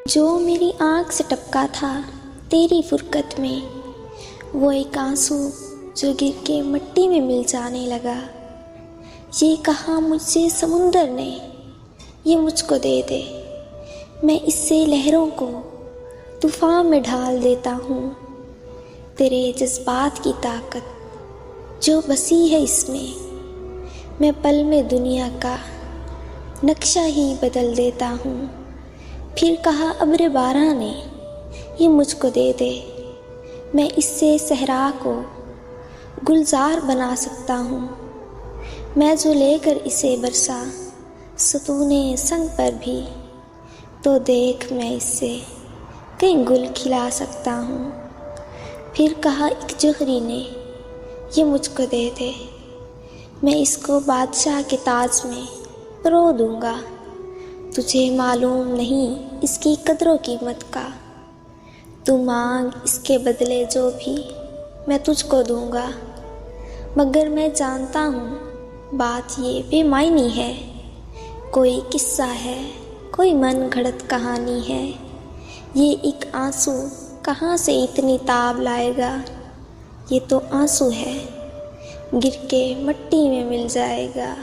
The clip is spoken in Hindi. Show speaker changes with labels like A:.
A: जो मेरी आँख से टपका था तेरी फुरकत में, वो एक आंसू जो गिर के मिट्टी में मिल जाने लगा। ये कहा मुझसे समुंदर ने, ये मुझको दे दे, मैं इससे लहरों को तूफान में ढाल देता हूँ। तेरे जज्बात की ताकत जो बसी है इसमें, मैं पल में दुनिया का नक्शा ही बदल देता हूँ। फिर कहा अब्र बारां ने, ये मुझको दे दे, मैं इससे सहरा को गुलजार बना सकता हूँ। मैं जो लेकर इसे बरसा सतूने संग पर भी, तो देख मैं इससे कई गुल खिला सकता हूँ। फिर कहा एक जोहरी ने, ये मुझको दे दे, मैं इसको बादशाह के ताज में परो दूँगा। तुझे मालूम नहीं इसकी कदरों कीमत का, तू मांग इसके बदले जो भी मैं तुझको दूँगा। मगर मैं जानता हूँ बात ये बेमायनी है, कोई किस्सा है, कोई मन घड़त कहानी है। ये एक आंसू कहाँ से इतनी ताब लाएगा, ये तो आंसू है गिर के मिट्टी में मिल जाएगा।